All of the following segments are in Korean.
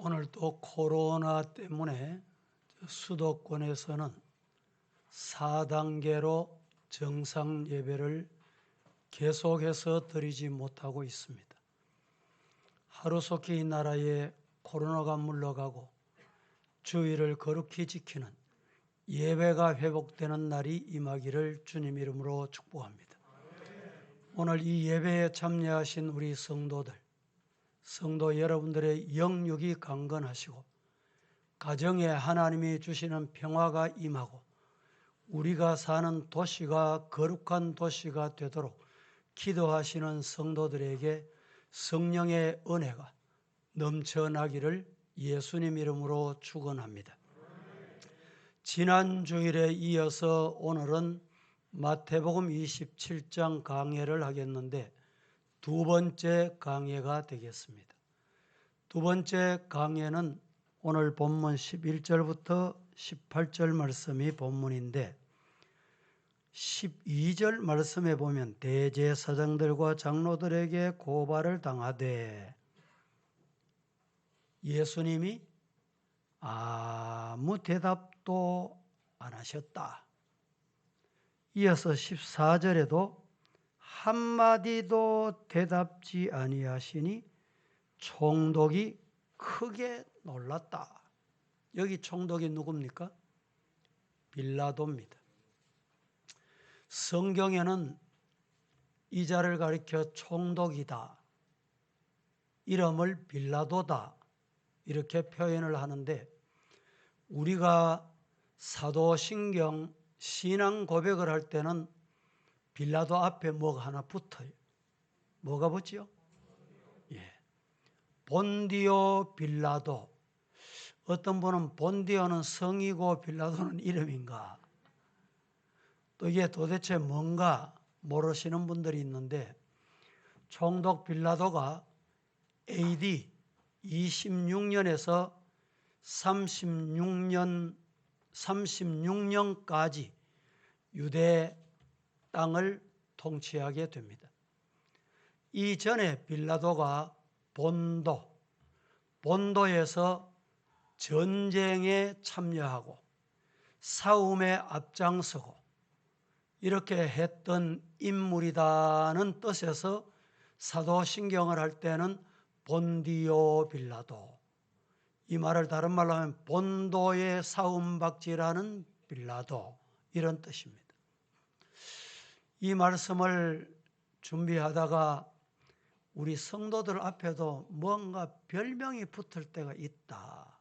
오늘도 코로나 때문에 수도권에서는 4단계로 정상 예배를 계속해서 드리지 못하고 있습니다. 하루속히 이 나라에 코로나가 물러가고 주의를 거룩히 지키는 예배가 회복되는 날이 임하기를 주님 이름으로 축복합니다. 오늘 이 예배에 참여하신 우리 성도 여러분들의 영육이 강건하시고 가정에 하나님이 주시는 평화가 임하고 우리가 사는 도시가 거룩한 도시가 되도록 기도하시는 성도들에게 성령의 은혜가 넘쳐나기를 예수님 이름으로 축원합니다. 지난 주일에 이어서 오늘은 마태복음 27장 강해를 하겠는데 두 번째 강해가 되겠습니다. 두 번째 강해는 오늘 본문 11절부터 18절 말씀이 본문인데 12절 말씀에 보면 대제사장들과 장로들에게 고발을 당하되 예수님이 아무 대답도 안 하셨다. 이어서 14절에도 한마디도 대답지 아니하시니 총독이 크게 놀랐다. 여기 총독이 누굽니까? 빌라도입니다. 성경에는 이 자를 가리켜 총독이다, 이름을 빌라도다 이렇게 표현을 하는데 우리가 사도신경 신앙 고백을 할 때는 빌라도 앞에 뭐가 하나 붙어요. 뭐가 붙지요? 본디오 빌라도. 어떤 분은 본디오는 성이고 빌라도는 이름인가? 또 이게 도대체 뭔가 모르시는 분들이 있는데 총독 빌라도가 AD 26년에서 36년까지 유대 땅을 통치하게 됩니다. 이전에 빌라도가 본도에서 전쟁에 참여하고 싸움에 앞장서고 이렇게 했던 인물이다는 뜻에서 사도신경을 할 때는 본디오 빌라도, 이 말을 다른 말로 하면 본도의 싸움박지라는 빌라도, 이런 뜻입니다. 이 말씀을 준비하다가 우리 성도들 앞에도 뭔가 별명이 붙을 때가 있다.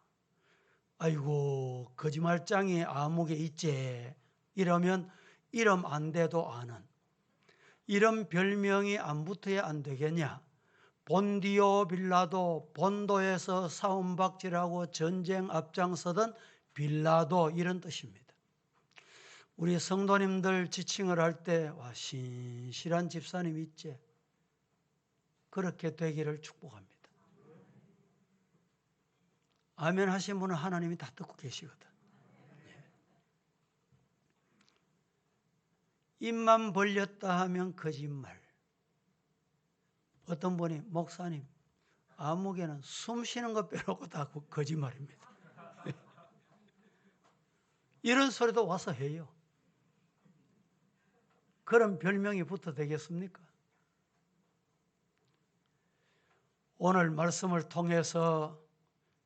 아이고 거짓말장이 아무개 있지, 이러면 이름 안 돼도 아는, 이런 별명이 안 붙어야 안 되겠냐. 본디오 빌라도, 본도에서 싸움박질하고 전쟁 앞장서던 빌라도, 이런 뜻입니다. 우리 성도님들 지칭을 할 때 와 신실한 집사님 있지, 그렇게 되기를 축복합니다. 아멘 하신 분은 하나님이 다 듣고 계시거든. 입만 벌렸다 하면 거짓말. 어떤 분이 목사님 아무개는 숨 쉬는 것 빼놓고 다 거짓말입니다. 이런 소리도 와서 해요. 그런 별명이 붙어 되겠습니까? 오늘 말씀을 통해서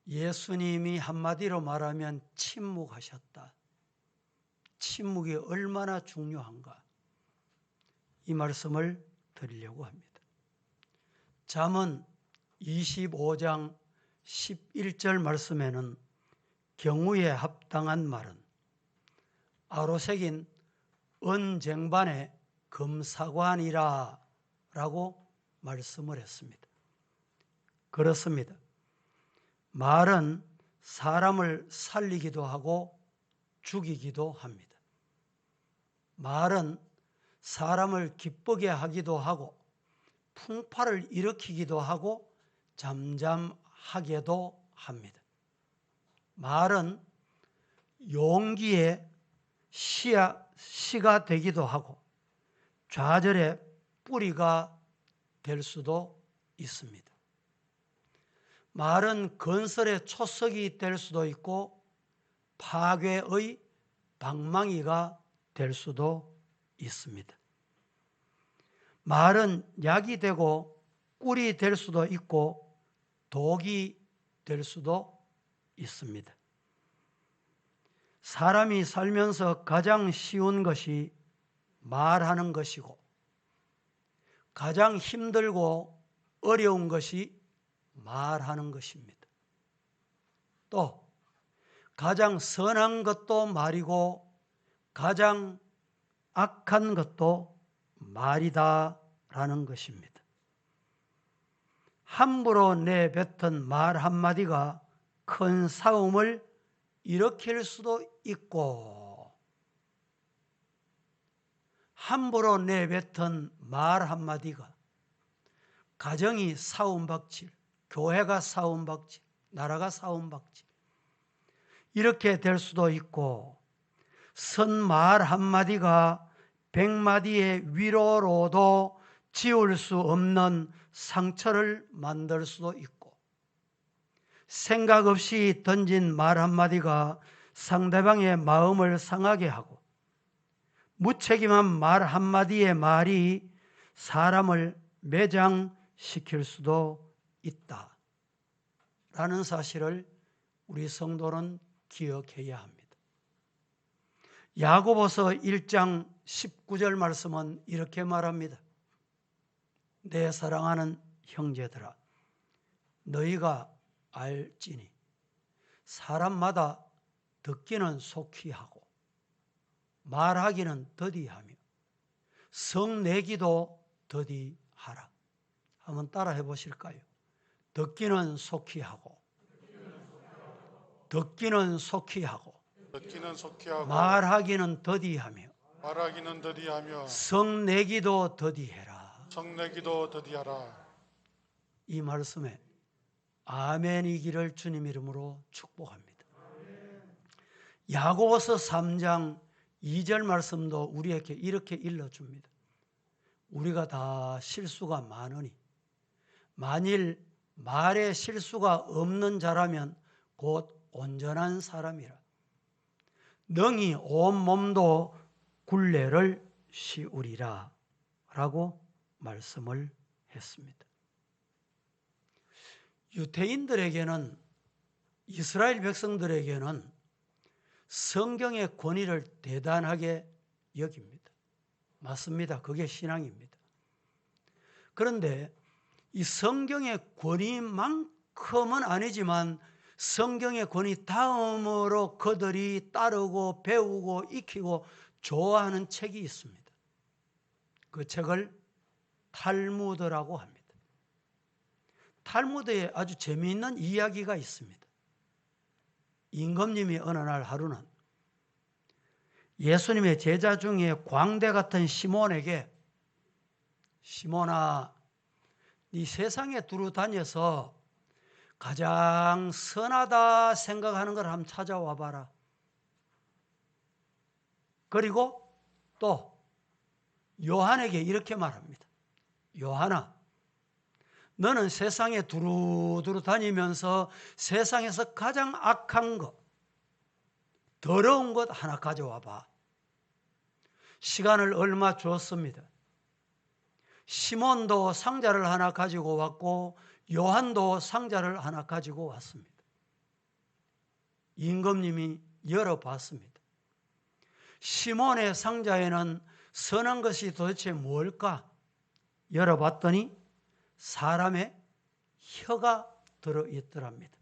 예수님이 한마디로 말하면 침묵하셨다. 침묵이 얼마나 중요한가, 이 말씀을 드리려고 합니다. 잠언 25장 11절 말씀에는 경우에 합당한 말은 아로새긴 은쟁반의 금사관이라 라고 말씀을 했습니다. 그렇습니다. 말은 사람을 살리기도 하고 죽이기도 합니다. 말은 사람을 기쁘게 하기도 하고 풍파를 일으키기도 하고 잠잠하게도 합니다. 말은 용기의 씨가 되기도 하고 좌절의 뿌리가 될 수도 있습니다. 말은 건설의 초석이 될 수도 있고 파괴의 방망이가 될 수도 있습니다. 말은 약이 되고 꿀이 될 수도 있고 독이 될 수도 있습니다. 사람이 살면서 가장 쉬운 것이 말하는 것이고 가장 힘들고 어려운 것이 말하는 것입니다. 또 가장 선한 것도 말이고 가장 악한 것도 말이다라는 것입니다. 함부로 내뱉은 말 한마디가 큰 싸움을 일으킬 수도 있고 함부로 내뱉은 말 한마디가 가정이 싸움박질, 교회가 싸움박질, 나라가 싸움박질 이렇게 될 수도 있고 선말 한마디가 100마디의 위로로도 지울 수 없는 상처를 만들 수도 있고 생각 없이 던진 말 한마디가 상대방의 마음을 상하게 하고 무책임한 말 한마디의 말이 사람을 매장시킬 수도 있다라는 사실을 우리 성도는 기억해야 합니다. 야고보서 1장 19절 말씀은 이렇게 말합니다. 내 사랑하는 형제들아 너희가 알지니 사람마다 듣기는 속히 하고 말하기는 더디하며 성내기도 더디하라. 한번 따라해 보실까요? 듣기는 속히 하고 듣기는 속히 하고 말하기는 더디하며 성내기도 더디해라. 이 말씀에 아멘이기를 주님 이름으로 축복합니다. 야고보서 3장 2절 말씀도 우리에게 이렇게 일러줍니다. 우리가 다 실수가 많으니 만일 말에 실수가 없는 자라면 곧 온전한 사람이라 능히 온 몸도 굴레를 씌우리라 라고 말씀을 했습니다. 유대인들에게는 이스라엘 백성들에게는 성경의 권위를 대단하게 여깁니다. 맞습니다. 그게 신앙입니다. 그런데 이 성경의 권위만큼은 아니지만 성경의 권위 다음으로 그들이 따르고 배우고 익히고 좋아하는 책이 있습니다. 그 책을 탈무드라고 합니다. 탈무드에 아주 재미있는 이야기가 있습니다. 임금님이 어느 날 하루는 예수님의 제자 중에 광대 같은 시몬에게 시몬아, 네 세상에 두루 다녀서 가장 선하다 생각하는 걸 한번 찾아와 봐라. 그리고 또 요한에게 이렇게 말합니다. 요한아, 너는 세상에 두루두루 다니면서 세상에서 가장 악한 것, 더러운 것 하나 가져와 봐. 시간을 얼마 줬습니다. 시몬도 상자를 하나 가지고 왔고 요한도 상자를 하나 가지고 왔습니다. 임금님이 열어봤습니다. 시몬의 상자에는 선한 것이 도대체 뭘까? 열어봤더니 사람의 혀가 들어있더랍니다.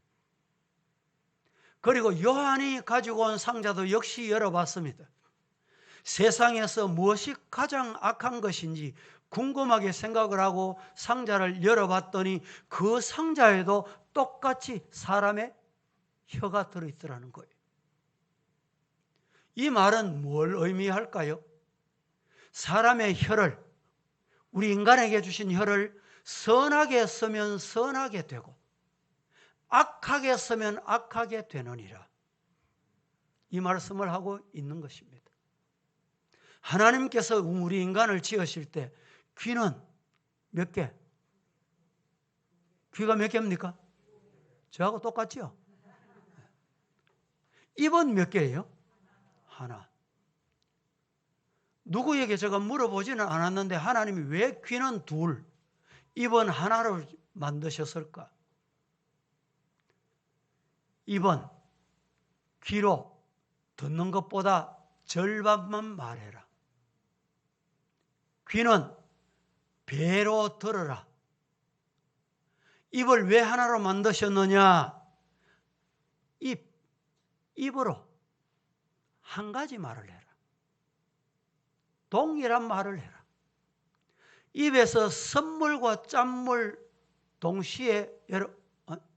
그리고 요한이 가지고 온 상자도 역시 열어봤습니다. 세상에서 무엇이 가장 악한 것인지 궁금하게 생각을 하고 상자를 열어봤더니 그 상자에도 똑같이 사람의 혀가 들어있더라는 거예요. 이 말은 뭘 의미할까요? 사람의 혀를, 우리 인간에게 주신 혀를 선하게 쓰면 선하게 되고 악하게 쓰면 악하게 되느니라. 이 말씀을 하고 있는 것입니다. 하나님께서 우리 인간을 지으실 때 귀는 몇 개? 귀가 몇 개입니까? 저하고 똑같죠? 입은 몇 개예요? 하나. 누구에게 제가 물어보지는 않았는데 하나님이 왜 귀는 둘, 입은 하나로 만드셨을까? 입은 귀로 듣는 것보다 절반만 말해라. 귀는 배로 들어라. 입을 왜 하나로 만드셨느냐? 입으로 한 가지 말을 해라. 동일한 말을 해라. 입에서 선물과 짠물 동시에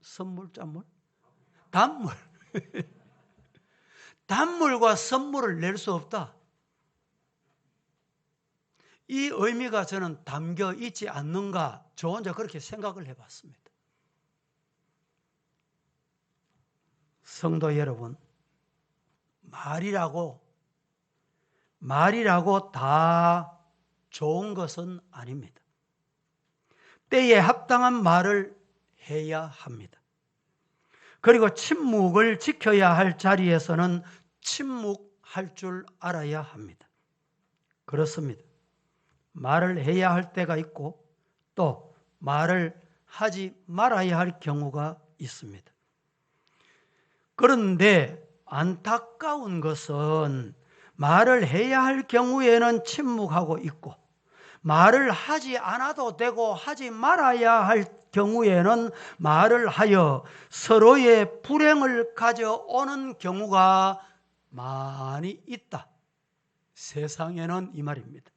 선물, 짠물? 단물. 단물과 선물을 낼 수 없다. 이 의미가 저는 담겨 있지 않는가, 저 혼자 그렇게 생각을 해봤습니다. 성도 여러분, 말이라고 다 좋은 것은 아닙니다. 때에 합당한 말을 해야 합니다. 그리고 침묵을 지켜야 할 자리에서는 침묵할 줄 알아야 합니다. 그렇습니다. 말을 해야 할 때가 있고 또 말을 하지 말아야 할 경우가 있습니다. 그런데 안타까운 것은 말을 해야 할 경우에는 침묵하고 있고 말을 하지 않아도 되고 하지 말아야 할 경우에는 말을 하여 서로의 불행을 가져오는 경우가 많이 있다. 세상에는 이 말입니다.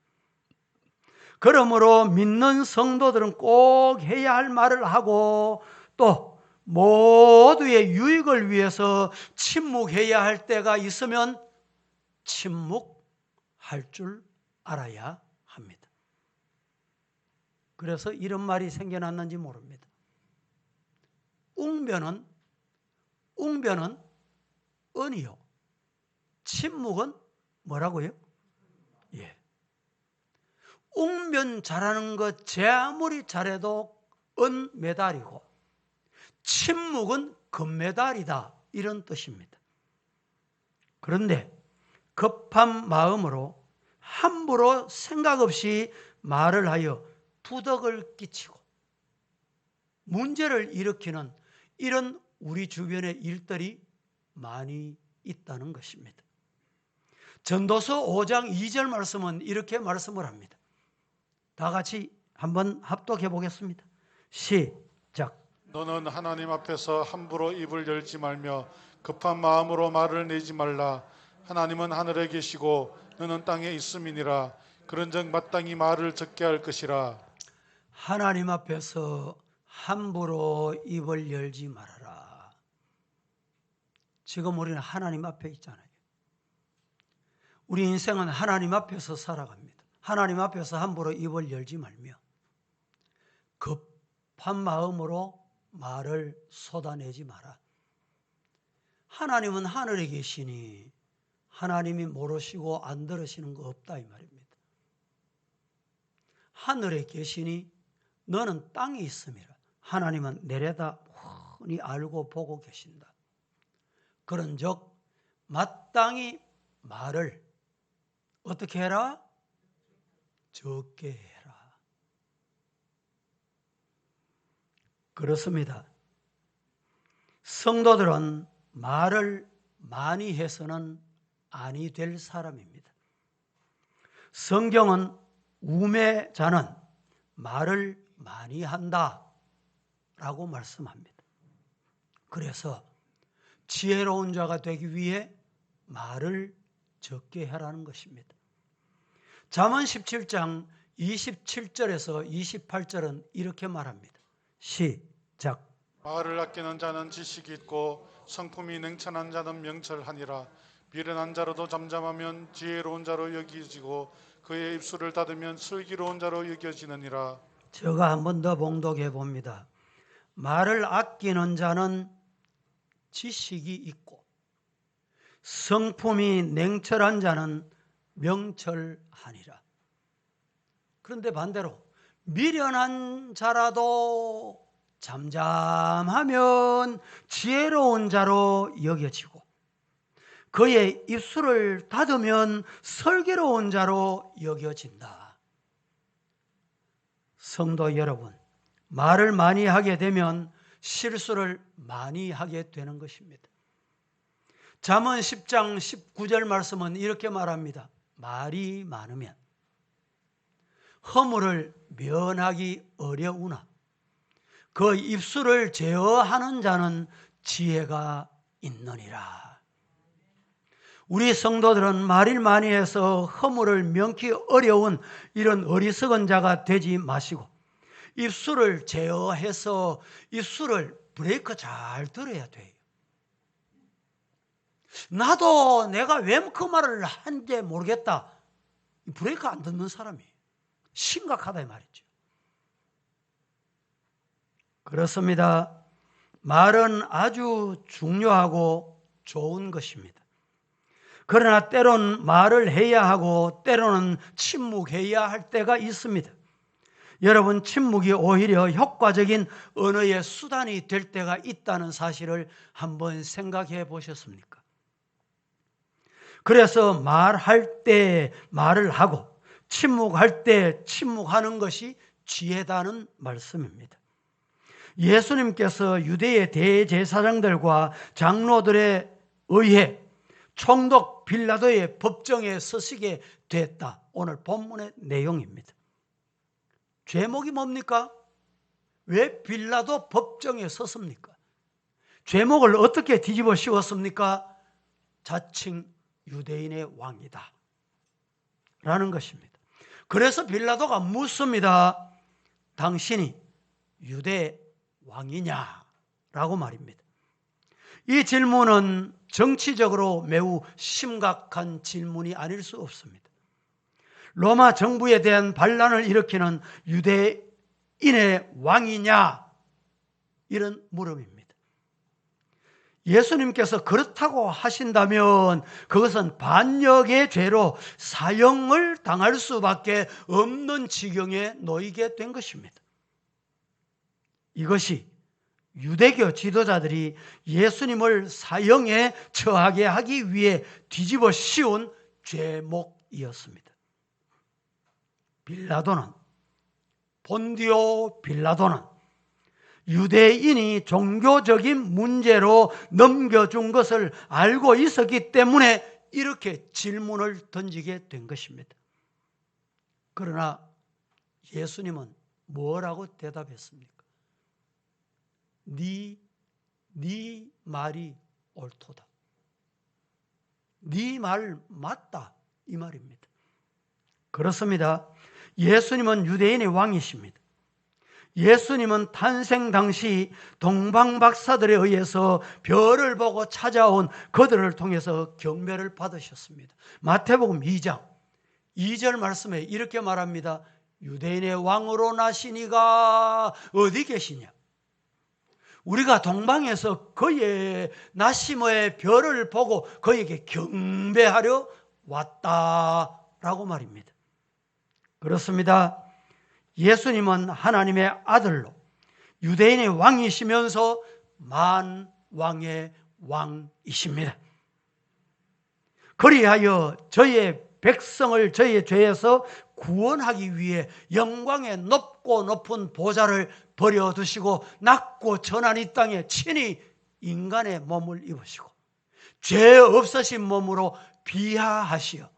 그러므로 믿는 성도들은 꼭 해야 할 말을 하고 또 모두의 유익을 위해서 침묵해야 할 때가 있으면 침묵할 줄 알아야 합니다. 그래서 이런 말이 생겨났는지 모릅니다. 웅변은 은이요. 침묵은 뭐라고요? 예. 웅변 잘하는 것 제 아무리 잘해도 은메달이고 침묵은 금메달이다, 이런 뜻입니다. 그런데 급한 마음으로 함부로 생각 없이 말을 하여 부덕을 끼치고 문제를 일으키는 이런 우리 주변의 일들이 많이 있다는 것입니다. 전도서 5장 2절 말씀은 이렇게 말씀을 합니다. 다 같이 한번 합독해 보겠습니다. 시작. 너는 하나님 앞에서 함부로 입을 열지 말며 급한 마음으로 말을 내지 말라. 하나님은 하늘에 계시고 너는 땅에 있음이니라. 그런즉 마땅히 말을 적게 할 것이라. 하나님 앞에서 함부로 입을 열지 말아라. 지금 우리는 하나님 앞에 있잖아요. 우리 인생은 하나님 앞에서 살아갑니다. 하나님 앞에서 함부로 입을 열지 말며 급한 마음으로 말을 쏟아내지 마라. 하나님은 하늘에 계시니 하나님이 모르시고 안 들으시는 거 없다, 이 말입니다. 하늘에 계시니 너는 땅에 있음이라. 하나님은 내려다 훤히 알고 보고 계신다. 그런즉 마땅히 말을 어떻게 해라? 적게 해라. 그렇습니다. 성도들은 말을 많이 해서는 아니 될 사람입니다. 성경은 우매자는 말을 많이 한다 라고 말씀합니다. 그래서 지혜로운 자가 되기 위해 말을 적게 하라는 것입니다. 잠언 17장 27절에서 28절은 이렇게 말합니다. 시작. 말을 아끼는 자는 지식이 있고 성품이 냉철한 자는 명철하니라. 미련한 자로도 잠잠하면 지혜로운 자로 여기지고 그의 입술을 닫으면 슬기로운 자로 여겨지느니라. 제가 한 번 더 봉독해 봅니다. 말을 아끼는 자는 지식이 있고 성품이 냉철한 자는 명철하니라. 그런데 반대로 미련한 자라도 잠잠하면 지혜로운 자로 여겨지고 그의 입술을 닫으면 슬기로운 자로 여겨진다. 성도 여러분, 말을 많이 하게 되면 실수를 많이 하게 되는 것입니다. 잠언 10장 19절 말씀은 이렇게 말합니다. 말이 많으면 허물을 면하기 어려우나 그 입술을 제어하는 자는 지혜가 있느니라. 우리 성도들은 말을 많이 해서 허물을 면키 어려운 이런 어리석은 자가 되지 마시고 입술을 제어해서 입술을 브레이크 잘 들어야 돼요. 나도 내가 왜 그 말을 한지 모르겠다. 브레이크 안 듣는 사람이 심각하다 이 말이죠. 그렇습니다. 말은 아주 중요하고 좋은 것입니다. 그러나 때론 말을 해야 하고 때로는 침묵해야 할 때가 있습니다. 여러분, 침묵이 오히려 효과적인 언어의 수단이 될 때가 있다는 사실을 한번 생각해 보셨습니까? 그래서 말할 때 말을 하고 침묵할 때 침묵하는 것이 지혜다는 말씀입니다. 예수님께서 유대의 대제사장들과 장로들에 의해 총독 빌라도의 법정에 서시게 됐다. 오늘 본문의 내용입니다. 죄목이 뭡니까? 왜 빌라도 법정에 섰습니까? 죄목을 어떻게 뒤집어 씌웠습니까? 자칭 유대인의 왕이다 라는 것입니다. 그래서 빌라도가 묻습니다. 당신이 유대 왕이냐? 라고 말입니다. 이 질문은 정치적으로 매우 심각한 질문이 아닐 수 없습니다. 로마 정부에 대한 반란을 일으키는 유대인의 왕이냐? 이런 물음입니다. 예수님께서 그렇다고 하신다면 그것은 반역의 죄로 사형을 당할 수밖에 없는 지경에 놓이게 된 것입니다. 이것이 유대교 지도자들이 예수님을 사형에 처하게 하기 위해 뒤집어 씌운 죄목이었습니다. 본디오 빌라도는 유대인이 종교적인 문제로 넘겨준 것을 알고 있었기 때문에 이렇게 질문을 던지게 된 것입니다. 그러나 예수님은 뭐라고 대답했습니까? 네 말이 옳도다. 네 말 맞다 이 말입니다. 그렇습니다. 예수님은 유대인의 왕이십니다. 예수님은 탄생 당시 동방 박사들에 의해서 별을 보고 찾아온 그들을 통해서 경배를 받으셨습니다. 마태복음 2장 2절 말씀에 이렇게 말합니다. 유대인의 왕으로 나신 이가 어디 계시냐? 우리가 동방에서 그의 나심의 별을 보고 그에게 경배하려 왔다라고 말입니다. 그렇습니다. 예수님은 하나님의 아들로 유대인의 왕이시면서 만왕의 왕이십니다. 그리하여 저의 백성을 저의 죄에서 구원하기 위해 영광의 높고 높은 보좌를 버려두시고 낮고 천한 이 땅에 친히 인간의 몸을 입으시고 죄 없으신 몸으로 비하하시어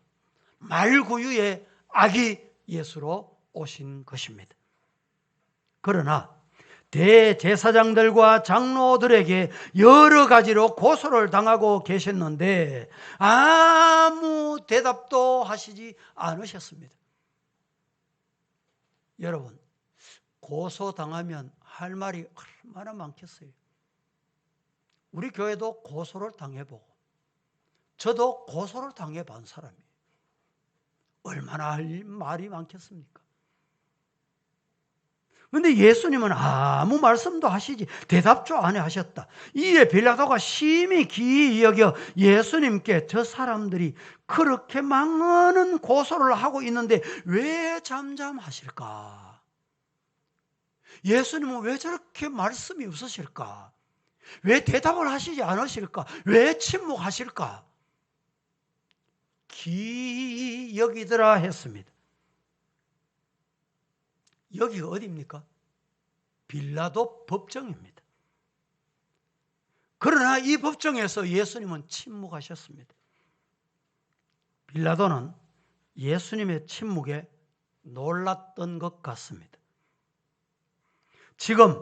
말구유의 아기 예수로 오신 것입니다. 그러나 대제사장들과 장로들에게 여러 가지로 고소를 당하고 계셨는데 아무 대답도 하시지 않으셨습니다. 여러분, 고소당하면 할 말이 얼마나 많겠어요. 우리 교회도 고소를 당해보고 저도 고소를 당해본 사람이에요. 얼마나 할 말이 많겠습니까? 그런데 예수님은 아무 말씀도 하시지 대답도 안 하셨다. 이에 빌라도가 심히 기이 여겨 예수님께 저 사람들이 그렇게 많은 고소를 하고 있는데 왜 잠잠하실까? 예수님은 왜 저렇게 말씀이 없으실까? 왜 대답을 하시지 않으실까? 왜 침묵하실까? 기이 여기더라 했습니다. 여기가 어디입니까? 빌라도 법정입니다. 그러나 이 법정에서 예수님은 침묵하셨습니다. 빌라도는 예수님의 침묵에 놀랐던 것 같습니다. 지금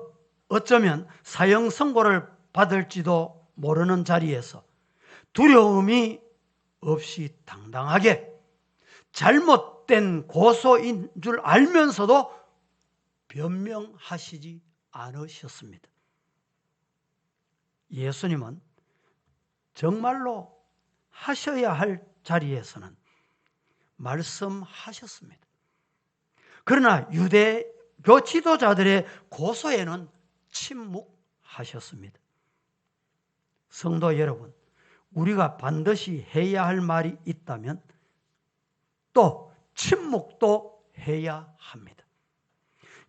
어쩌면 사형 선고를 받을지도 모르는 자리에서 두려움이 없이 당당하게 잘못된 고소인 줄 알면서도 변명하시지 않으셨습니다. 예수님은 정말로 하셔야 할 자리에서는 말씀하셨습니다. 그러나 유대교 지도자들의 고소에는 침묵하셨습니다. 성도 여러분, 우리가 반드시 해야 할 말이 있다면 또 침묵도 해야 합니다.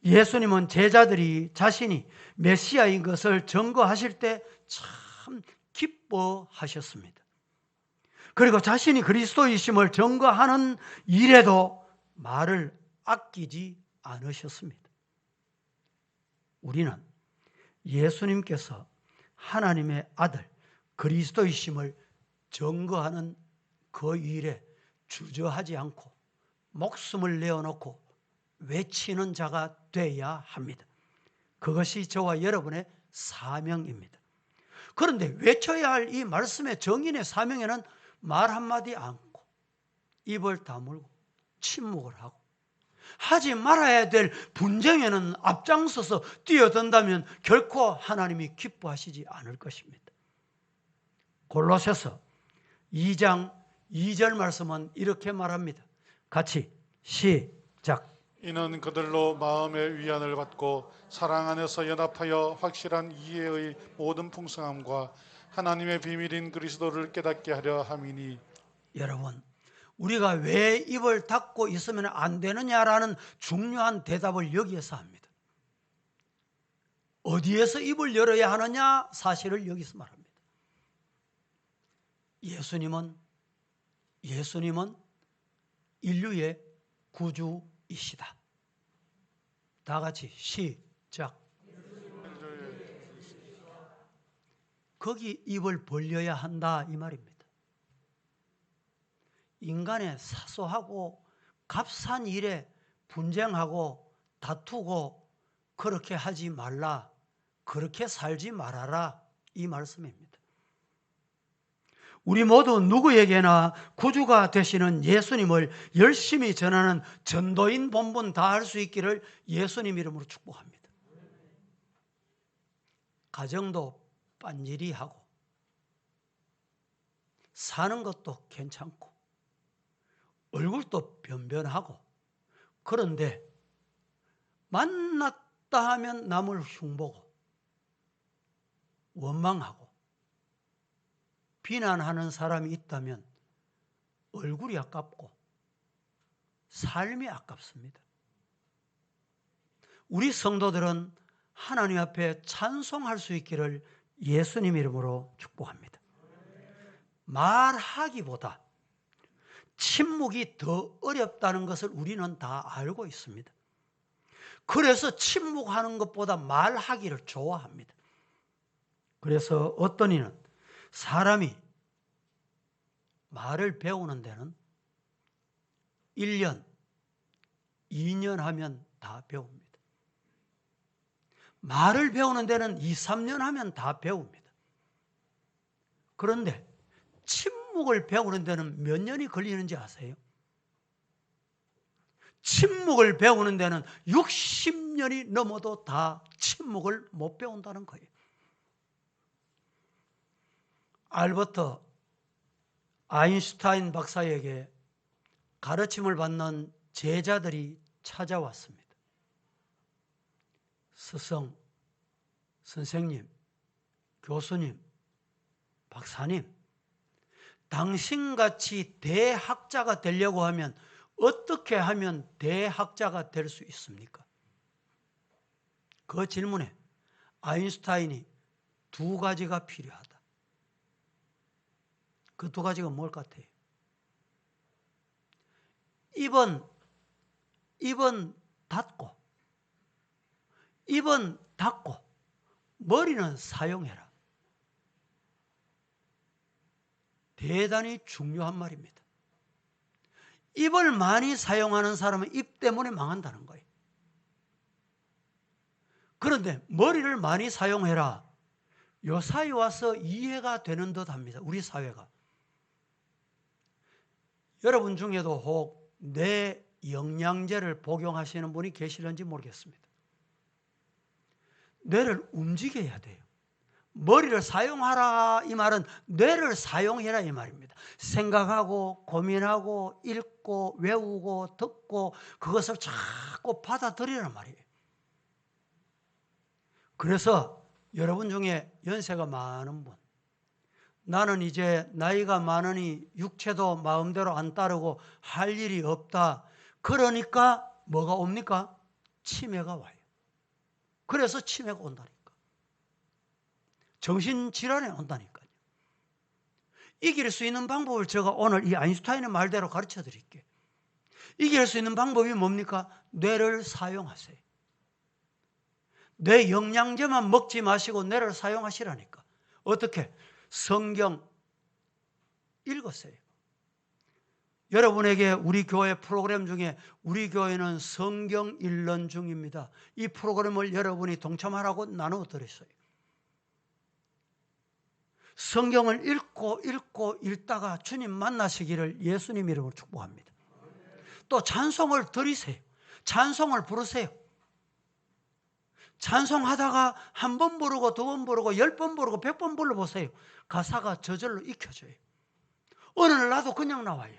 예수님은 제자들이 자신이 메시아인 것을 증거하실 때 참 기뻐하셨습니다. 그리고 자신이 그리스도이심을 증거하는 일에도 말을 아끼지 않으셨습니다. 우리는 예수님께서 하나님의 아들 그리스도이심을 증거하는 그 일에 주저하지 않고 목숨을 내어놓고 외치는 자가 되어야 합니다. 그것이 저와 여러분의 사명입니다. 그런데 외쳐야 할 이 말씀의 정인의 사명에는 말 한마디 않고 입을 다물고 침묵을 하고 하지 말아야 될 분쟁에는 앞장서서 뛰어든다면 결코 하나님이 기뻐하시지 않을 것입니다. 골로새서 2장 2절 말씀은 이렇게 말합니다. 같이 시작. 이는 그들로 마음의 위안을 받고 사랑 안에서 연합하여 확실한 이해의 모든 풍성함과 하나님의 비밀인 그리스도를 깨닫게 하려 함이니. 여러분, 우리가 왜 입을 닫고 있으면 안 되느냐라는 중요한 대답을 여기에서 합니다. 어디에서 입을 열어야 하느냐? 사실을 여기서 말합니다. 예수님은 인류의 구주이시다. 다 같이 시작. 거기 입을 벌려야 한다 이 말입니다. 인간의 사소하고 값싼 일에 분쟁하고 다투고 그렇게 하지 말라, 그렇게 살지 말아라 이 말씀입니다. 우리 모두 누구에게나 구주가 되시는 예수님을 열심히 전하는 전도인 본분 다 할 수 있기를 예수님 이름으로 축복합니다. 가정도 빤질이 하고 사는 것도 괜찮고 얼굴도 변변하고 그런데 만났다 하면 남을 흉보고 원망하고 비난하는 사람이 있다면 얼굴이 아깝고 삶이 아깝습니다. 우리 성도들은 하나님 앞에 찬송할 수 있기를 예수님 이름으로 축복합니다. 말하기보다 침묵이 더 어렵다는 것을 우리는 다 알고 있습니다. 그래서 침묵하는 것보다 말하기를 좋아합니다. 그래서 어떤 이는 사람이 말을 배우는 데는 1년, 2년 하면 다 배웁니다. 말을 배우는 데는 2, 3년 하면 다 배웁니다. 그런데 침묵을 배우는 데는 몇 년이 걸리는지 아세요? 침묵을 배우는 데는 60년이 넘어도 다 침묵을 못 배운다는 거예요. 알버트 아인슈타인 박사에게 가르침을 받는 제자들이 찾아왔습니다. 스승, 선생님, 교수님, 박사님, 당신같이 대학자가 되려고 하면 어떻게 하면 대학자가 될 수 있습니까? 그 질문에 아인슈타인이 두 가지가 필요하다. 그 두 가지가 뭘 같아요? 입은 닫고 머리는 사용해라. 대단히 중요한 말입니다. 입을 많이 사용하는 사람은 입 때문에 망한다는 거예요. 그런데 머리를 많이 사용해라. 요 사이에 와서 이해가 되는 듯 합니다. 우리 사회가. 여러분 중에도 혹 뇌 영양제를 복용하시는 분이 계시는지 모르겠습니다. 뇌를 움직여야 돼요. 머리를 사용하라 이 말은 뇌를 사용해라 이 말입니다. 생각하고 고민하고 읽고 외우고 듣고 그것을 자꾸 받아들이란 말이에요. 그래서 여러분 중에 연세가 많은 분, 나는 이제 나이가 많으니 육체도 마음대로 안 따르고 할 일이 없다. 그러니까 뭐가 옵니까? 치매가 와요. 그래서 치매가 온다니까. 정신질환이 온다니까요. 이길 수 있는 방법을 제가 오늘 이 아인슈타인의 말대로 가르쳐 드릴게요. 이길 수 있는 방법이 뭡니까? 뇌를 사용하세요. 뇌 영양제만 먹지 마시고 뇌를 사용하시라니까. 어떻게? 성경 읽으세요. 여러분에게 우리 교회 프로그램 중에 우리 교회는 성경 읽는 중입니다. 이 프로그램을 여러분이 동참하라고 나누어 드렸어요. 성경을 읽고 읽다가 주님 만나시기를 예수님 이름으로 축복합니다. 또 찬송을 드리세요. 찬송을 부르세요. 찬송하다가 한 번 부르고 두 번 부르고 10번 부르고 100번 불러보세요. 가사가 저절로 익혀져요. 어느 날 나도 그냥 나와요.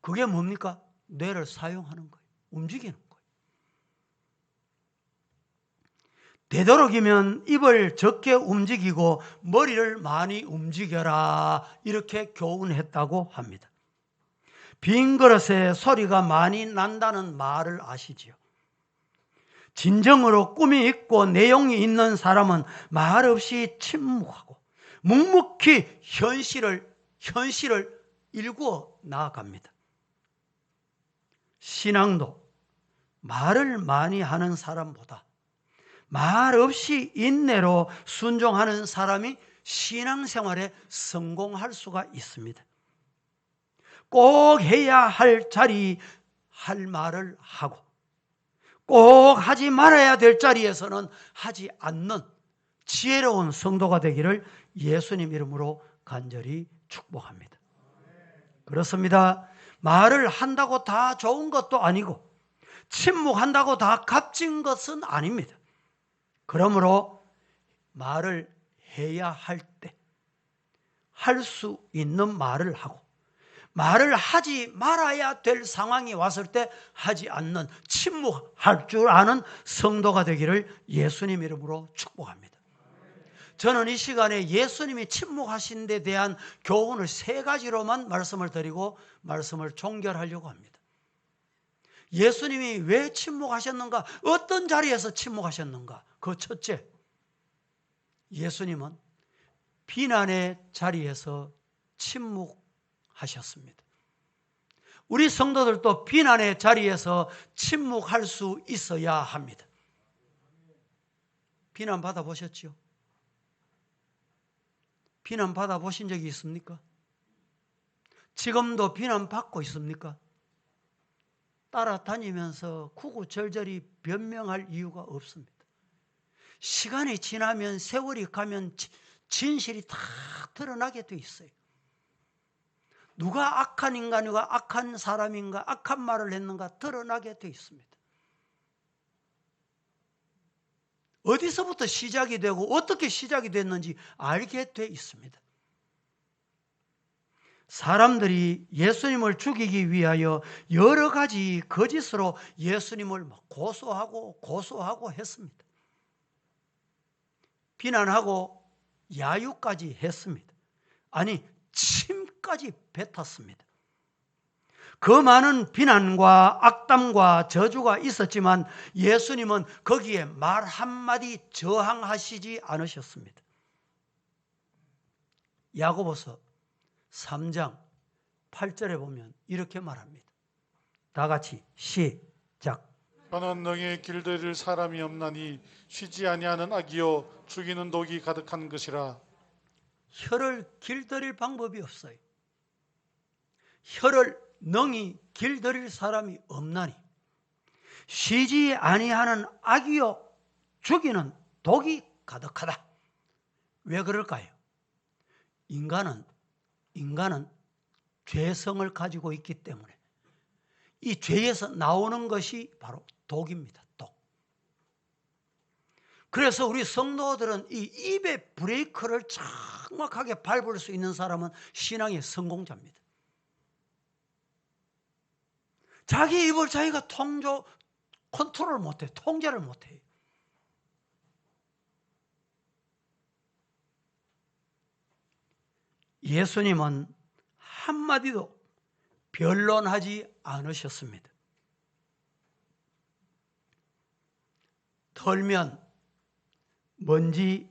그게 뭡니까? 뇌를 사용하는 거예요. 움직이는 거예요. 되도록이면 입을 적게 움직이고 머리를 많이 움직여라 이렇게 교훈했다고 합니다. 빈 그릇에 소리가 많이 난다는 말을 아시지요? 진정으로 꿈이 있고 내용이 있는 사람은 말없이 침묵하고 묵묵히 현실을 일구어 나아갑니다. 신앙도 말을 많이 하는 사람보다 말없이 인내로 순종하는 사람이 신앙생활에 성공할 수가 있습니다. 꼭 해야 할 자리 할 말을 하고 꼭 하지 말아야 될 자리에서는 하지 않는 지혜로운 성도가 되기를 예수님 이름으로 간절히 축복합니다. 그렇습니다. 말을 한다고 다 좋은 것도 아니고 침묵한다고 다 값진 것은 아닙니다. 그러므로 말을 해야 할 때 할 수 있는 말을 하고 말을 하지 말아야 될 상황이 왔을 때 하지 않는 침묵할 줄 아는 성도가 되기를 예수님 이름으로 축복합니다. 저는 이 시간에 예수님이 침묵하신 데 대한 교훈을 3가지로만 말씀을 드리고 말씀을 종결하려고 합니다. 예수님이 왜 침묵하셨는가? 어떤 자리에서 침묵하셨는가? 그 첫째, 예수님은 비난의 자리에서 침묵하셨습니다. 우리 성도들도 비난의 자리에서 침묵할 수 있어야 합니다. 비난 받아보셨죠? 비난 받아보신 적이 있습니까? 지금도 비난 받고 있습니까? 따라다니면서 구구절절히 변명할 이유가 없습니다. 시간이 지나면 세월이 가면 진실이 다 드러나게 돼 있어요. 누가 악한 인간인가 악한 사람인가 악한 말을 했는가 드러나게 돼 있습니다. 어디서부터 시작이 되고 어떻게 시작이 됐는지 알게 돼 있습니다. 사람들이 예수님을 죽이기 위하여 여러 가지 거짓으로 예수님을 고소하고 했습니다. 비난하고 야유까지 했습니다. 아니 침까지 뱉었습니다. 그 많은 비난과 악담과 저주가 있었지만 예수님은 거기에 말 한마디 저항하시지 않으셨습니다. 야고보서 3장 8절에 보면 이렇게 말합니다. 다 같이 시작. 저는 능히 길들일 사람이 없나니 쉬지 아니하는 악이요 죽이는 독이 가득한 것이라. 혀를 길들일 방법이 없어요. 혀를 능히 길들일 사람이 없나니 쉬지 아니하는 악이요 죽이는 독이 가득하다. 왜 그럴까요? 인간은 죄성을 가지고 있기 때문에 이 죄에서 나오는 것이 바로 독입니다. 독. 그래서 우리 성도들은 이 입의 브레이크를 정확하게 밟을 수 있는 사람은 신앙의 성공자입니다. 자기 입을 자기가 컨트롤 못해, 통제를 못해요. 예수님은 한마디도 변론하지 않으셨습니다. 털면 먼지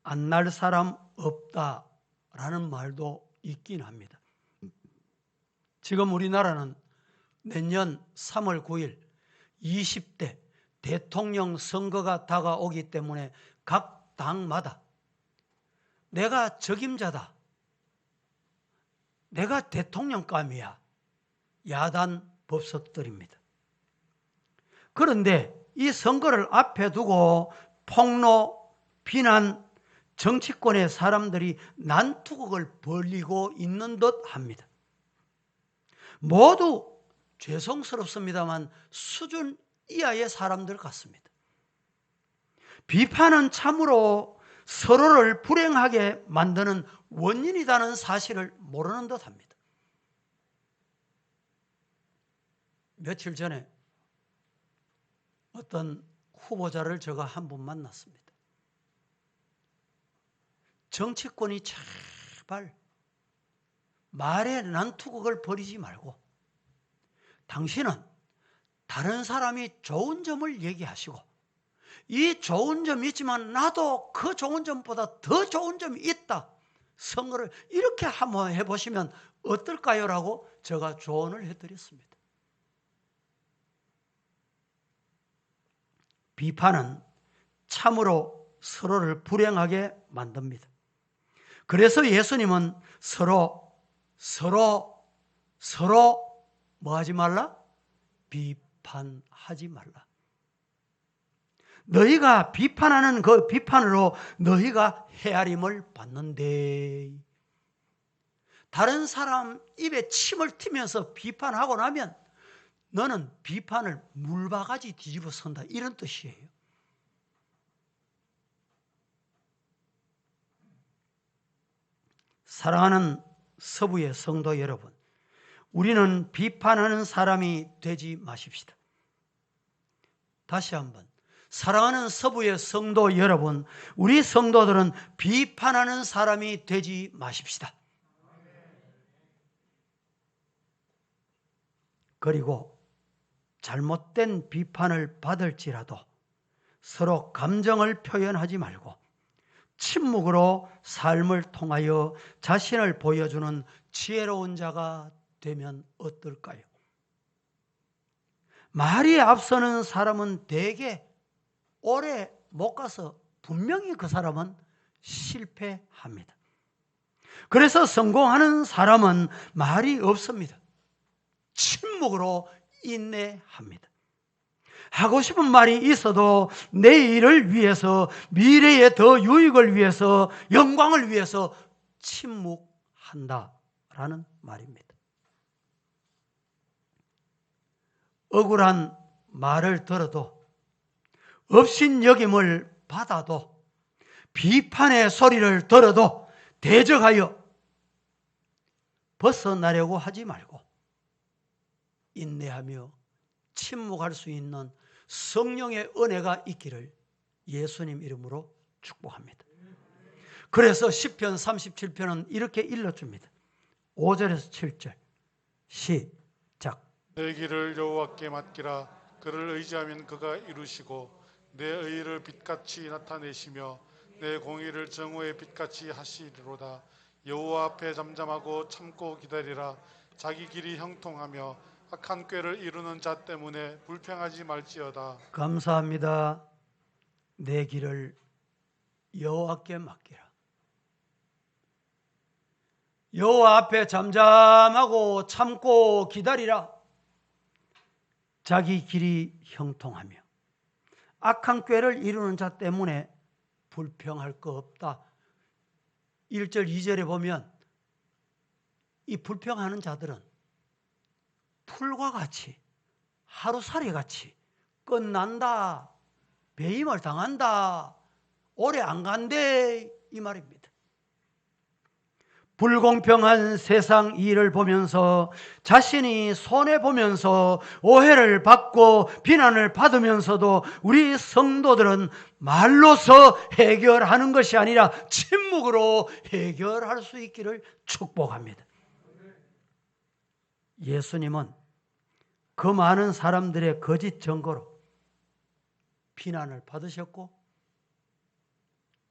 안 날 사람 없다라는 말도 있긴 합니다. 지금 우리나라는 내년 3월 9일 20대 대통령 선거가 다가오기 때문에 각 당마다 내가 적임자다, 내가 대통령감이야, 야단 법석들입니다. 그런데 이 선거를 앞에 두고 폭로, 비난, 정치권의 사람들이 난투극을 벌이고 있는 듯 합니다. 모두 죄송스럽습니다만 수준 이하의 사람들 같습니다. 비판은 참으로 서로를 불행하게 만드는 원인이라는 사실을 모르는 듯합니다. 며칠 전에 어떤 후보자를 제가 한 분 만났습니다. 정치권이 제발 말에 난투극을 벌이지 말고 당신은 다른 사람이 좋은 점을 얘기하시고 이 좋은 점이 있지만 나도 그 좋은 점보다 더 좋은 점이 있다. 선거를 이렇게 한번 해보시면 어떨까요? 라고 제가 조언을 해드렸습니다. 비판은 참으로 서로를 불행하게 만듭니다. 그래서 예수님은 서로 뭐 하지 말라? 비판하지 말라. 너희가 비판하는 그 비판으로 너희가 헤아림을 받는데, 다른 사람 입에 침을 튀면서 비판하고 나면 너는 비판을 물바가지 뒤집어 쓴다, 이런 뜻이에요. 사랑하는 서부의 성도 여러분, 우리는 비판하는 사람이 되지 마십시다. 다시 한번, 사랑하는 서부의 성도 여러분, 우리 성도들은 비판하는 사람이 되지 마십시다. 그리고 잘못된 비판을 받을지라도 서로 감정을 표현하지 말고 침묵으로 삶을 통하여 자신을 보여주는 지혜로운 자가 되면 어떨까요? 말이 앞서는 사람은 대개 오래 못 가서 분명히 그 사람은 실패합니다. 그래서 성공하는 사람은 말이 없습니다. 침묵으로 인내합니다. 하고 싶은 말이 있어도 내일을 위해서, 미래의 더 유익을 위해서, 영광을 위해서 침묵한다라는 말입니다. 억울한 말을 들어도, 업신여김을 받아도, 비판의 소리를 들어도 대적하여 벗어나려고 하지 말고 인내하며 침묵할 수 있는 성령의 은혜가 있기를 예수님 이름으로 축복합니다. 그래서 시편 37편은 이렇게 일러줍니다. 5절에서 7절 내 길을 여호와께 맡기라. 그를 의지하면 그가 이루시고 내 의를 빛같이 나타내시며 내 공의를 정오의 빛같이 하시리로다. 여호와 앞에 잠잠하고 참고 기다리라. 자기 길이 형통하며 악한 꾀를 이루는 자 때문에 불평하지 말지어다. 감사합니다. 내 길을 여호와께 맡기라. 여호와 앞에 잠잠하고 참고 기다리라. 자기 길이 형통하며 악한 꾀를 이루는 자 때문에 불평할 거 없다. 1절 2절에 보면 이 불평하는 자들은 풀과 같이 하루살이 같이 끝난다, 배임을 당한다, 오래 안 간대 이 말입니다. 불공평한 세상 일을 보면서 자신이 손해보면서 오해를 받고 비난을 받으면서도 우리 성도들은 말로서 해결하는 것이 아니라 침묵으로 해결할 수 있기를 축복합니다. 예수님은 그 많은 사람들의 거짓 증거로 비난을 받으셨고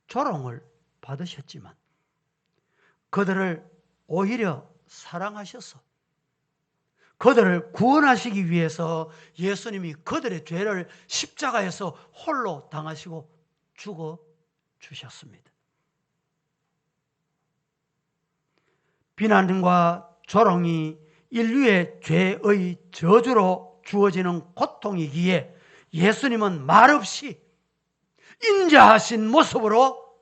조롱을 받으셨지만 그들을 오히려 사랑하셔서 그들을 구원하시기 위해서 예수님이 그들의 죄를 십자가에서 홀로 당하시고 죽어 주셨습니다. 비난과 조롱이 인류의 죄의 저주로 주어지는 고통이기에 예수님은 말없이 인자하신 모습으로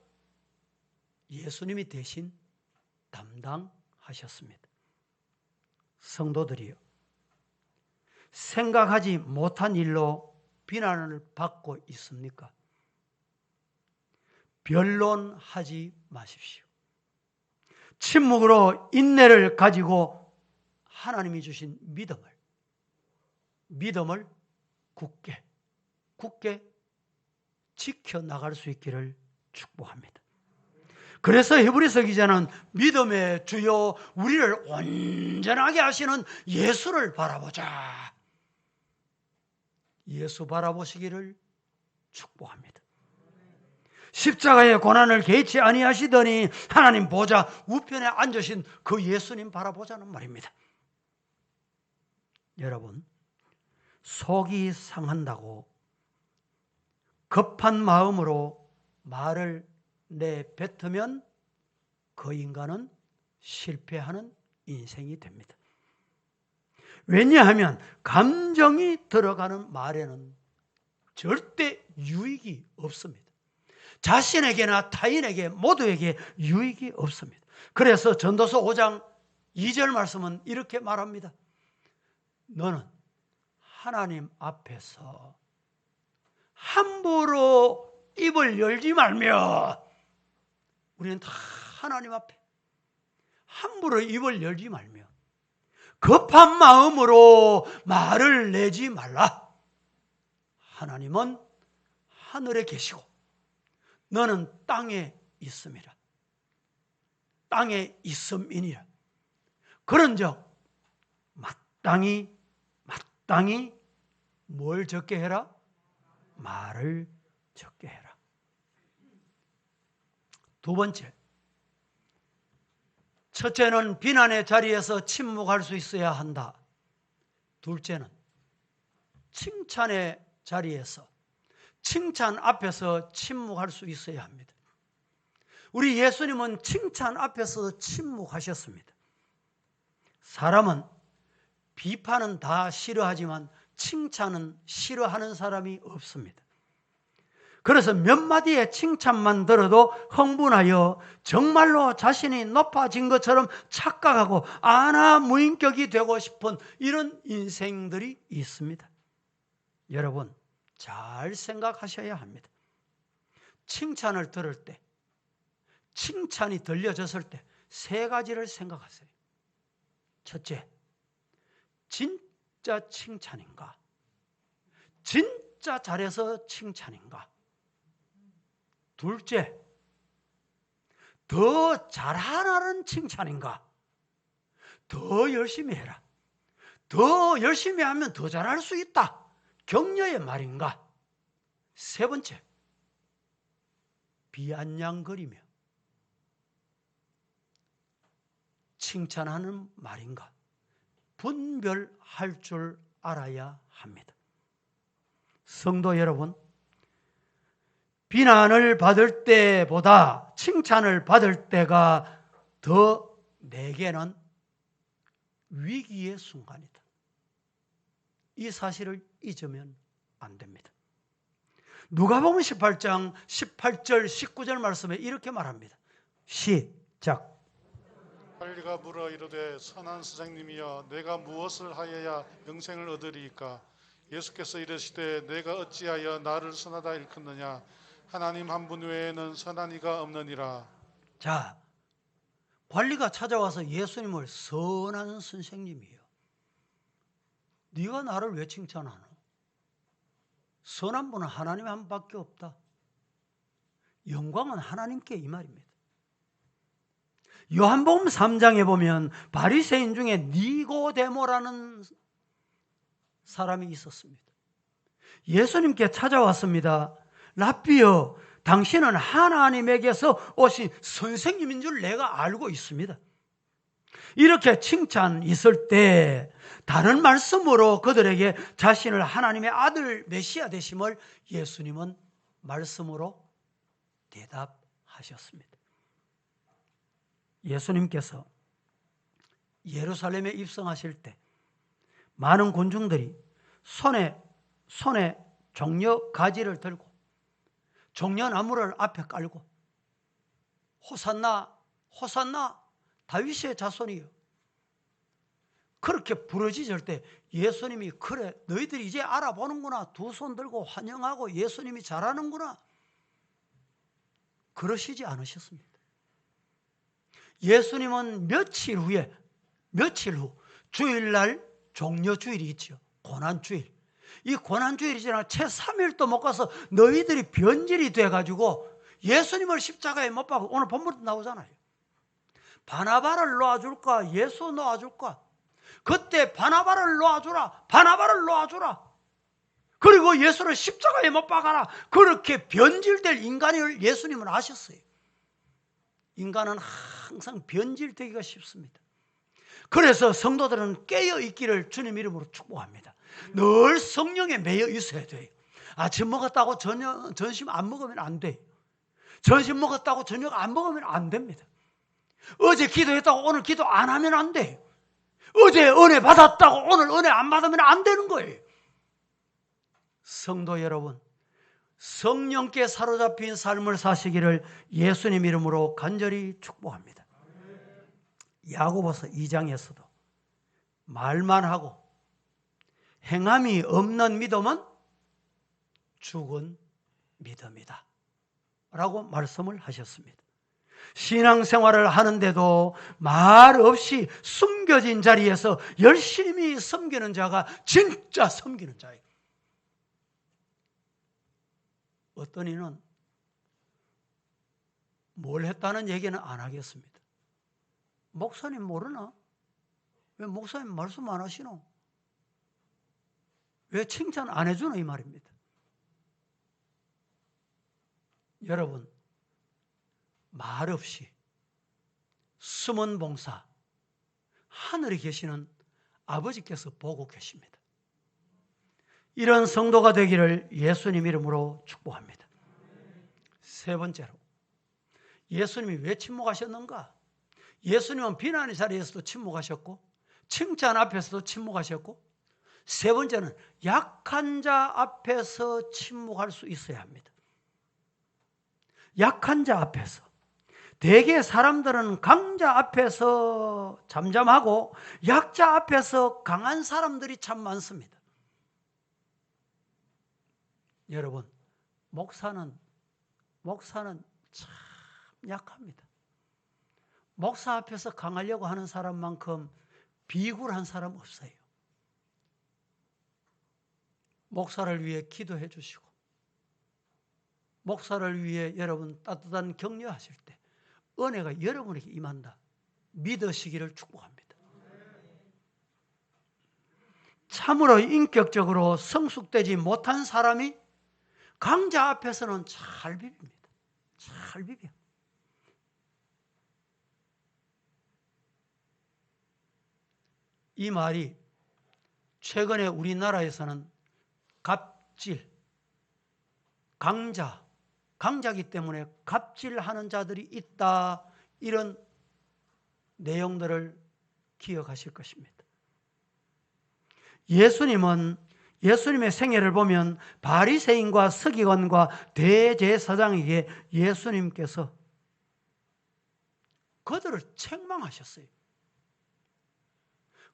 예수님이 대신 담당하셨습니다. 성도들이요, 생각하지 못한 일로 비난을 받고 있습니까? 변론하지 마십시오. 침묵으로 인내를 가지고 하나님이 주신 믿음을 굳게 지켜나갈 수 있기를 축복합니다. 그래서 히브리서 기자는 믿음의 주요 우리를 온전하게 하시는 예수를 바라보자. 예수 바라보시기를 축복합니다. 십자가의 고난을 개의치 아니하시더니 하나님 보좌 우편에 앉으신 그 예수님 바라보자는 말입니다. 여러분, 속이 상한다고 급한 마음으로 말을 내뱉으면 그 인간은 실패하는 인생이 됩니다. 왜냐하면 감정이 들어가는 말에는 절대 유익이 없습니다. 자신에게나 타인에게 모두에게 유익이 없습니다. 그래서 전도서 5장 2절 말씀은 이렇게 말합니다. 너는 하나님 앞에서 함부로 입을 열지 말며, 우리는 다 하나님 앞에 함부로 입을 열지 말며 급한 마음으로 말을 내지 말라. 하나님은 하늘에 계시고 너는 땅에 있음이라. 땅에 있음이니라. 그런즉 마땅히 뭘 적게 해라? 말을 적게 해라. 두 번째, 첫째는 비난의 자리에서 침묵할 수 있어야 한다. 둘째는 칭찬의 자리에서, 칭찬 앞에서 침묵할 수 있어야 합니다. 우리 예수님은 칭찬 앞에서 침묵하셨습니다. 사람은 비판은 다 싫어하지만 칭찬은 싫어하는 사람이 없습니다. 그래서 몇 마디의 칭찬만 들어도 흥분하여 정말로 자신이 높아진 것처럼 착각하고 아나무인격이 되고 싶은 이런 인생들이 있습니다. 여러분, 잘 생각하셔야 합니다. 칭찬을 들을 때, 칭찬이 들려졌을 때 세 가지를 생각하세요. 첫째, 진짜 칭찬인가? 진짜 잘해서 칭찬인가? 둘째, 더 잘하라는 칭찬인가? 더 열심히 해라, 더 열심히 하면 더 잘할 수 있다. 격려의 말인가? 세 번째, 비아냥거리며 칭찬하는 말인가? 분별할 줄 알아야 합니다. 성도 여러분, 비난을 받을 때보다 칭찬을 받을 때가 더 내게는 위기의 순간이다. 이 사실을 잊으면 안 됩니다. 누가복음 18장 18절 19절 말씀에 이렇게 말합니다. 시작. 관리가 물어 이르되 선한 선생님이여 내가 무엇을 하여야 영생을 얻으리이까? 예수께서 이르시되 내가 어찌하여 나를 선하다 일컫느냐? 하나님 한 분 외에는 선한 이가 없느니라. 자, 관리가 찾아와서 예수님을 선한 선생님이요, 네가 나를 왜 칭찬하노? 선한 분은 하나님 한 분밖에 없다. 영광은 하나님께, 이 말입니다. 요한복음 3장에 보면 바리새인 중에 니고데모라는 사람이 있었습니다. 예수님께 찾아왔습니다. 랍비여, 당신은 하나님에게서 오신 선생님인 줄 내가 알고 있습니다. 이렇게 칭찬 있을 때 다른 말씀으로 그들에게 자신을 하나님의 아들 메시아 되심을 예수님은 말씀으로 대답하셨습니다. 예수님께서 예루살렘에 입성하실 때 많은 군중들이 손에 종려 가지를 들고 종려나무를 앞에 깔고 호산나 호산나 다윗의 자손이요, 그렇게 부르짖을 때 예수님이 그래 너희들이 이제 알아보는구나, 두 손 들고 환영하고 예수님이 잘하는구나, 그러시지 않으셨습니다. 예수님은 며칠 후 주일날 종려주일이 있죠. 고난주일. 이 고난주일이 지나 채 3일도 못 가서 너희들이 변질이 돼가지고 예수님을 십자가에 못 박고, 오늘 본문도 나오잖아요. 바나바를 놓아줄까 예수 놓아줄까? 그때 바나바를 놓아주라. 그리고 예수를 십자가에 못 박아라. 그렇게 변질될 인간을 예수님은 아셨어요. 인간은 항상 변질되기가 쉽습니다. 그래서 성도들은 깨어 있기를 주님 이름으로 축복합니다. 늘 성령에 매여 있어야 돼요. 아침 먹었다고 점심 안 먹으면 안 돼요. 점심 먹었다고 저녁 안 먹으면 안 됩니다. 어제 기도했다고 오늘 기도 안 하면 안 돼요. 어제 은혜 받았다고 오늘 은혜 안 받으면 안 되는 거예요. 성도 여러분, 성령께 사로잡힌 삶을 사시기를 예수님 이름으로 간절히 축복합니다. 야고보서 2장에서도 말만 하고 행함이 없는 믿음은 죽은 믿음이다 라고 말씀을 하셨습니다. 신앙생활을 하는데도 말 없이 숨겨진 자리에서 열심히 섬기는 자가 진짜 섬기는 자예요. 어떤 이는 뭘 했다는 얘기는 안 하겠습니다. 목사님 모르나? 왜 목사님 말씀 안 하시노? 왜 칭찬 안 해주노? 이 말입니다. 여러분, 말 없이 숨은 봉사, 하늘에 계시는 아버지께서 보고 계십니다. 이런 성도가 되기를 예수님 이름으로 축복합니다. 세 번째로, 예수님이 왜 침묵하셨는가? 예수님은 비난의 자리에서도 침묵하셨고 칭찬 앞에서도 침묵하셨고, 세 번째는 약한 자 앞에서 침묵할 수 있어야 합니다. 약한 자 앞에서. 대개 사람들은 강자 앞에서 잠잠하고 약자 앞에서 강한 사람들이 참 많습니다. 여러분, 목사는 참 약합니다. 목사 앞에서 강하려고 하는 사람만큼 비굴한 사람 없어요. 목사를 위해 기도해 주시고 목사를 위해 여러분 따뜻한 격려하실 때 은혜가 여러분에게 임한다 믿으시기를 축복합니다. 참으로 인격적으로 성숙되지 못한 사람이 강자 앞에서는 잘 비빕니다. 잘 비벼. 이 말이 최근에 우리나라에서는 갑질, 강자기 때문에 갑질하는 자들이 있다, 이런 내용들을 기억하실 것입니다. 예수님의 생애를 보면 바리새인과 서기관과 대제사장에게 예수님께서 그들을 책망하셨어요.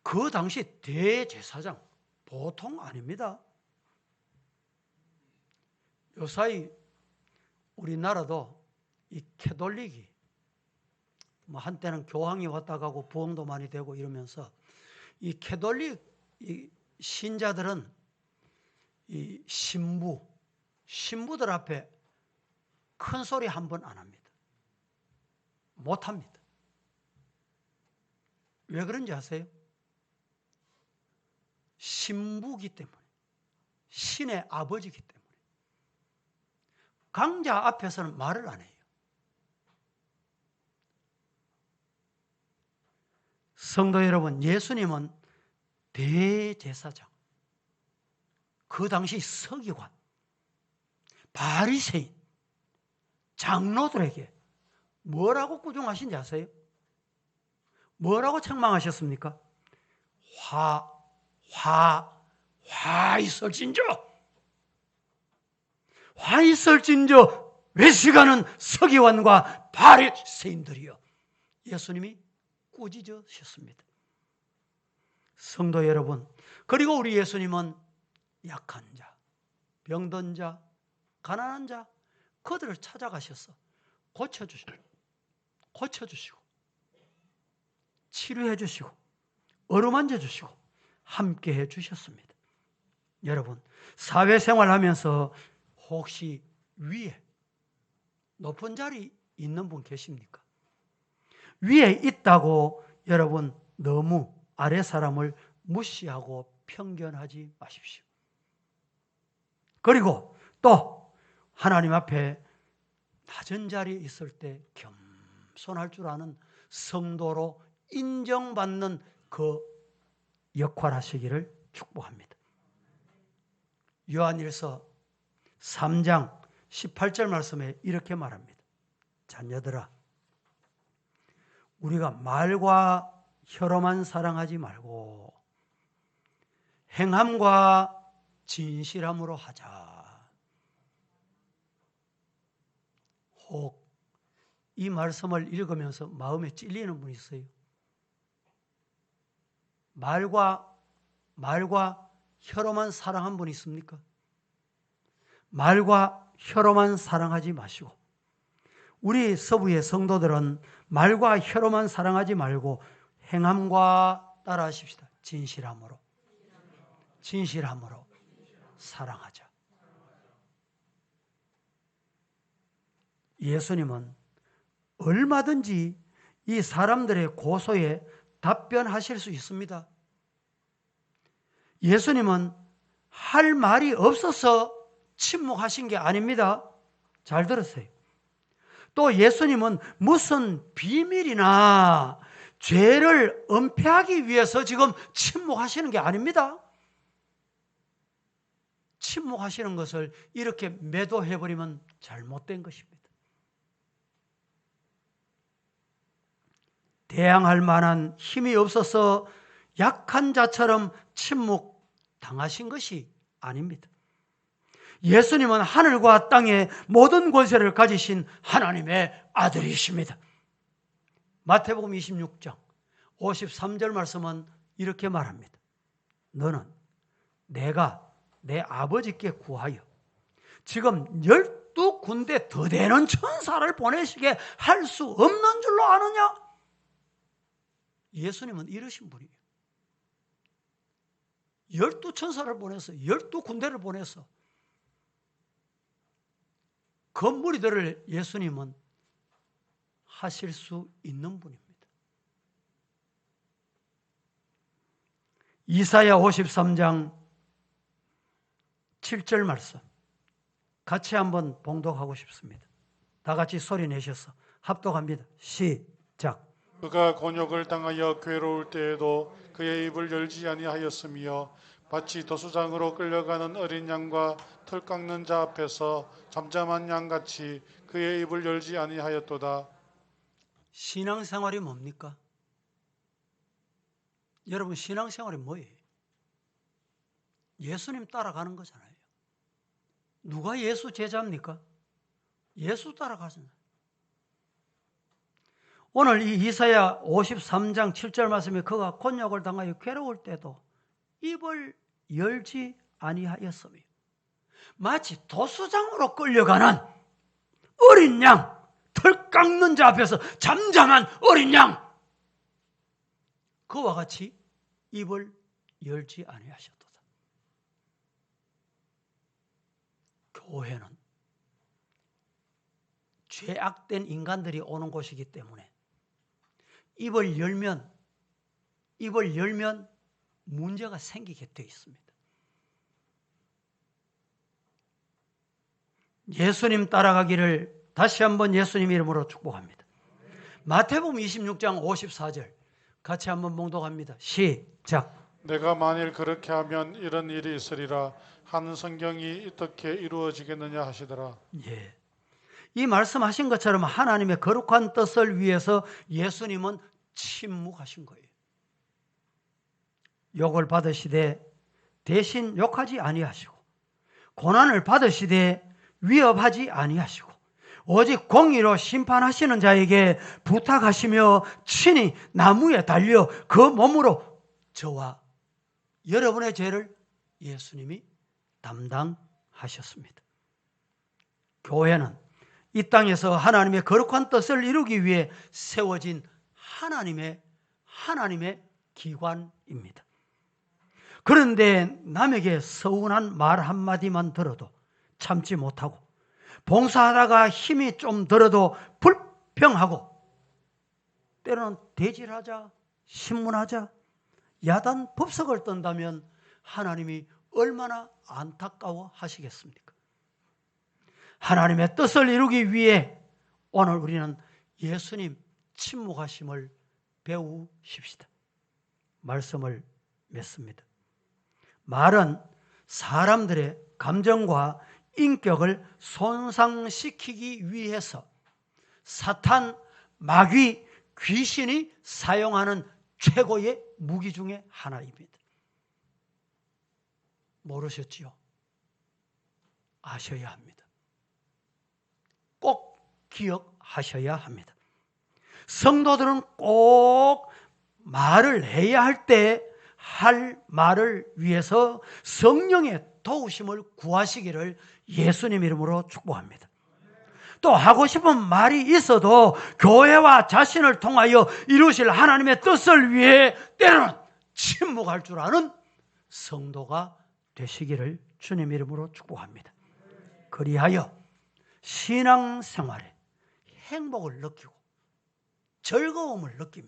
그 당시 대제사장 보통 아닙니다. 요사이 우리나라도 이 캐톨릭이 한때는 교황이 왔다 가고 부흥도 많이 되고 이러면서 이 캐톨릭 신자들은 이 신부들 앞에 큰 소리 한 번 안 합니다. 못 합니다. 왜 그런지 아세요? 신부기 때문에, 신의 아버지기 때문에. 강자 앞에서는 말을 안 해요. 성도 여러분, 예수님은 대제사장, 그 당시 서기관, 바리새인, 장로들에게 뭐라고 꾸중하신지 아세요? 뭐라고 책망하셨습니까? 화 있을진저, 화 있을진저 외식하는 서기관과 바리새인들이여. 예수님이 꾸짖으셨습니다. 성도 여러분, 그리고 우리 예수님은 약한 자, 병든 자, 가난한 자, 그들을 찾아가셔서 고쳐주시고 치료해 주시고 어루만져 주시고 함께 해 주셨습니다. 여러분, 사회생활하면서 혹시 위에 높은 자리 있는 분 계십니까? 위에 있다고 여러분 너무 아래 사람을 무시하고 편견하지 마십시오. 그리고 또 하나님 앞에 낮은 자리에 있을 때 겸손할 줄 아는 성도로 인정받는 그 역할 하시기를 축복합니다. 요한일서 3장 18절 말씀에 이렇게 말합니다. 자녀들아, 우리가 말과 혀로만 사랑하지 말고 행함과 진실함으로 하자. 혹 이 말씀을 읽으면서 마음에 찔리는 분이 있어요. 말과 혀로만 사랑한 분이 있습니까? 말과 혀로만 사랑하지 마시고, 우리 서부의 성도들은 말과 혀로만 사랑하지 말고 행함과 따라하십시다. 진실함으로 사랑하자. 예수님은 얼마든지 이 사람들의 고소에 답변하실 수 있습니다. 예수님은 할 말이 없어서 침묵하신 게 아닙니다. 잘 들으세요. 또 예수님은 무슨 비밀이나 죄를 은폐하기 위해서 지금 침묵하시는 게 아닙니다. 침묵하시는 것을 이렇게 매도해버리면 잘못된 것입니다. 대항할 만한 힘이 없어서 약한 자처럼 침묵당하신 것이 아닙니다. 예수님은 하늘과 땅의 모든 권세를 가지신 하나님의 아들이십니다. 마태복음 26장 53절 말씀은 이렇게 말합니다. 너는 내가 내 아버지께 구하여 지금 12군데 더 되는 천사를 보내시게 할 수 없는 줄로 아느냐? 예수님은 이러신 분이에요. 12천사를 보내서 12군데를 보내서 그 무리들을 예수님은 하실 수 있는 분입니다. 이사야 53장 7절 말씀 같이 한번 봉독하고 싶습니다. 다 같이 소리 내셔서 합독합니다. 시작. 그가 곤욕을 당하여 괴로울 때에도 그의 입을 열지 아니하였으며 마치 도수장으로 끌려가는 어린 양과 털 깎는 자 앞에서 잠잠한 양같이 그의 입을 열지 아니하였도다. 신앙생활이 뭡니까? 여러분, 신앙생활이 뭐예요? 예수님 따라가는 거잖아요. 누가 예수 제자입니까? 예수 따라가잖아요. 오늘 이 이사야 53장 7절 말씀에 그가 곤욕을 당하여 괴로울 때도 입을 열지 아니하였으며 마치 도수장으로 끌려가는 어린 양, 털 깎는 자 앞에서 잠잠한 어린 양, 그와 같이 입을 열지 아니하셨도다. 교회는 죄악된 인간들이 오는 곳이기 때문에 입을 열면 문제가 생기게 되어 있습니다. 예수님 따라가기를 다시 한번 예수님 이름으로 축복합니다. 마태복음 26장 54절 같이 한번 봉독합니다. 시작. 내가 만일 그렇게 하면 이런 일이 있으리라 하는 성경이 어떻게 이루어지겠느냐 하시더라. 예. 이 말씀하신 것처럼 하나님의 거룩한 뜻을 위해서 예수님은 침묵하신 거예요. 욕을 받으시되 대신 욕하지 아니하시고 고난을 받으시되 위협하지 아니하시고 오직 공의로 심판하시는 자에게 부탁하시며 친히 나무에 달려 그 몸으로 저와 여러분의 죄를 예수님이 담당하셨습니다. 교회는 이 땅에서 하나님의 거룩한 뜻을 이루기 위해 세워진 하나님의 기관입니다. 그런데 남에게 서운한 말 한마디만 들어도 참지 못하고 봉사하다가 힘이 좀 들어도 불평하고 때로는 대질하자, 신문하자, 야단 법석을 떤다면 하나님이 얼마나 안타까워 하시겠습니까? 하나님의 뜻을 이루기 위해 오늘 우리는 예수님 침묵하심을 배우십시다. 말씀을 맺습니다. 말은 사람들의 감정과 인격을 손상시키기 위해서 사탄, 마귀, 귀신이 사용하는 최고의 무기 중에 하나입니다. 모르셨지요? 아셔야 합니다. 꼭 기억하셔야 합니다. 성도들은 꼭 말을 해야 할 때 할 말을 위해서 성령의 도우심을 구하시기를 예수님 이름으로 축복합니다. 또 하고 싶은 말이 있어도 교회와 자신을 통하여 이루실 하나님의 뜻을 위해 때로는 침묵할 줄 아는 성도가 되시기를 주님 이름으로 축복합니다. 그리하여 신앙생활에 행복을 느끼고 즐거움을 느끼며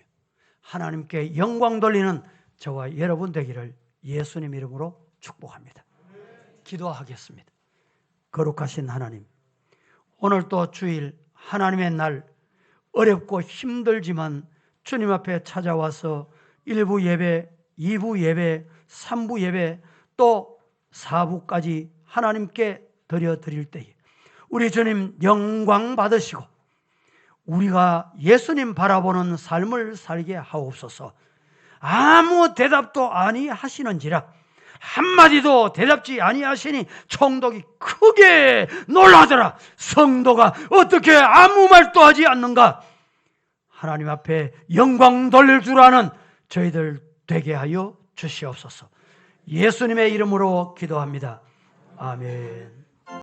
하나님께 영광 돌리는 저와 여러분 되기를 예수님 이름으로 축복합니다. 기도하겠습니다. 거룩하신 하나님, 오늘 또 주일 하나님의 날 어렵고 힘들지만 주님 앞에 찾아와서 1부 예배, 2부 예배, 3부 예배 또 4부까지 하나님께 드려드릴 때에 우리 주님 영광 받으시고 우리가 예수님 바라보는 삶을 살게 하옵소서. 아무 대답도 아니하시는지라 한마디도 대답지 아니하시니 총독이 크게 놀라더라. 성도가 어떻게 아무 말도 하지 않는가? 하나님 앞에 영광 돌릴 줄 아는 저희들 되게 하여 주시옵소서. 예수님의 이름으로 기도합니다. 아멘.